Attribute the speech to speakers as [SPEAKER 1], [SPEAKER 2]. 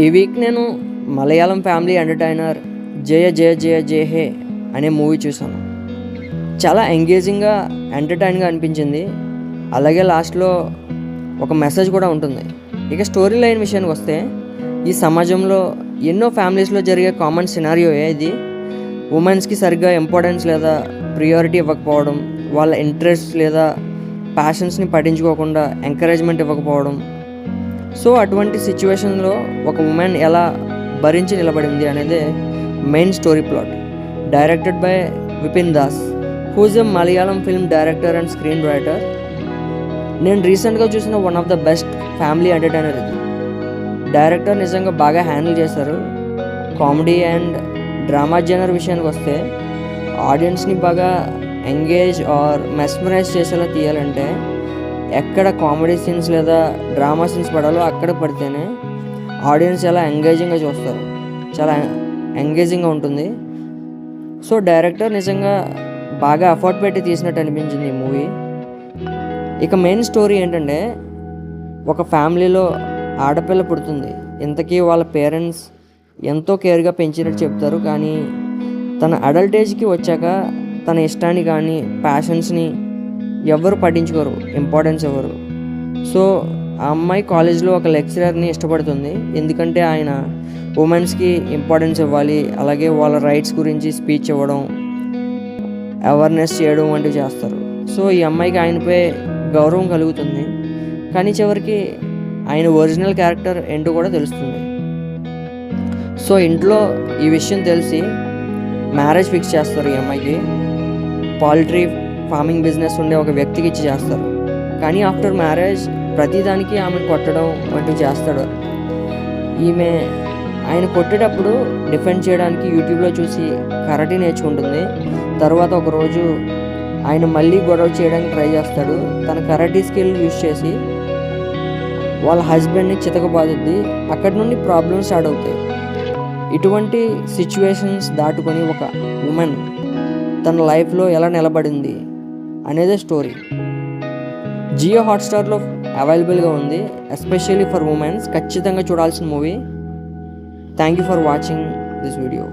[SPEAKER 1] ఈ వీక్ నేను Malayalam family entertainer జయ జయ జయ జయ హే అనే మూవీ చూసాను. చాలా ఎంగేజింగ్గా ఎంటర్టైన్గా అనిపించింది. అలాగే లాస్ట్లో ఒక మెసేజ్ కూడా ఉంటుంది. ఇక స్టోరీ లైన్ విషయానికి వస్తే, ఈ సమాజంలో ఎన్నో ఫ్యామిలీస్లో జరిగే కామన్ సినారియోయే ఇది. ఉమెన్స్కి సరిగ్గా ఇంపార్టెన్స్ లేదా ప్రియారిటీ ఇవ్వకపోవడం, వాళ్ళ ఇంట్రెస్ట్ లేదా ప్యాషన్స్ని పట్టించుకోకుండా ఎంకరేజ్మెంట్ ఇవ్వకపోవడం. సో అటువంటి సిచ్యువేషన్లో ఒక ఉమెన్ ఎలా భరించి నిలబడింది అనేదే main story plot. Directed by Vipin Das, who is a Malayalam film director and screen writer. నేను రీసెంట్గా చూసిన one of the best family entertainer ఇది. డైరెక్టర్ నిజంగా బాగా హ్యాండిల్ చేశారు. కామెడీ అండ్ డ్రామా జనర్ విషయానికి వస్తే, ఆడియన్స్ని బాగా ఎంగేజ్ ఆర్ మెస్మరైజ్ చేసేలా తీయాలంటే ఎక్కడ కామెడీ సీన్స్ లేదా డ్రామా సీన్స్ పడాలో అక్కడ పడితేనే ఆడియన్స్ చాలా ఎంగేజింగ్గా చూస్తారు. చాలా ఎంగేజింగ్గా ఉంటుంది. సో డైరెక్టర్ నిజంగా బాగా ఎఫర్ట్ పెట్టి తీసినట్టు అనిపించింది ఈ మూవీ. ఇక మెయిన్ స్టోరీ ఏంటంటే, ఒక ఫ్యామిలీలో ఆడపిల్ల పుడుతుంది. ఇంతకీ వాళ్ళ పేరెంట్స్ ఎంతో కేర్గా పెంచినట్టు చెప్తారు. కానీ తన అడల్ట్ ఏజ్కి వచ్చాక తన ఇష్టాన్ని కానీ ప్యాషన్స్ని ఎవరు పట్టించుకోరు, ఇంపార్టెన్స్ ఇవ్వరు. సో ఆ అమ్మాయి కాలేజ్లో ఒక లెక్చరర్ని ఇష్టపడుతుంది. ఎందుకంటే ఆయన ఉమెన్స్కి ఇంపార్టెన్స్ ఇవ్వాలి, అలాగే వాళ్ళ రైట్స్ గురించి స్పీచ్ ఇవ్వడం, అవేర్నెస్ చేయడం వంటివి చేస్తారు. సో ఈ అమ్మాయికి ఆయనపై గౌరవం కలుగుతుంది. కానీ చివరికి ఆయన ఒరిజినల్ క్యారెక్టర్ ఏంటో కూడా తెలుస్తుంది. సో ఇంట్లో ఈ విషయం తెలిసి మ్యారేజ్ ఫిక్స్ చేస్తారు. ఈ అమ్మాయికి పౌల్ట్రీ ఫార్మింగ్ బిజినెస్ ఉండే ఒక వ్యక్తికి ఇచ్చి చేస్తారు. కానీ ఆఫ్టర్ మ్యారేజ్ ప్రతిదానికి ఆమెను కొట్టడం వంటివి చేస్తాడు. ఈమె ఆయన కొట్టేటప్పుడు డిఫెండ్ చేయడానికి యూట్యూబ్లో చూసి కరాటే నేర్చుకుంటుంది. తర్వాత ఒకరోజు ఆయన మళ్ళీ గొడవ చేయడానికి ట్రై చేస్తాడు. తన కరాటే స్కిల్ యూజ్ చేసి వాళ్ళ హస్బెండ్ని చితకబాదుద్ది. అక్కడి నుండి ప్రాబ్లమ్స్ స్టార్ట్ అవుతాయి. ఇటువంటి సిచ్యువేషన్స్ దాటుకొని ఒక ఉమెన్ తన లైఫ్లో ఎలా నిలబడింది అనేదే స్టోరీ. జియో హాట్స్టార్లో అవైలబుల్గా ఉంది, ఎస్పెషల్లీ ఫర్ ఉమెన్స్. ఖచ్చితంగా చూడాల్సిన movie. Thank you for watching this video.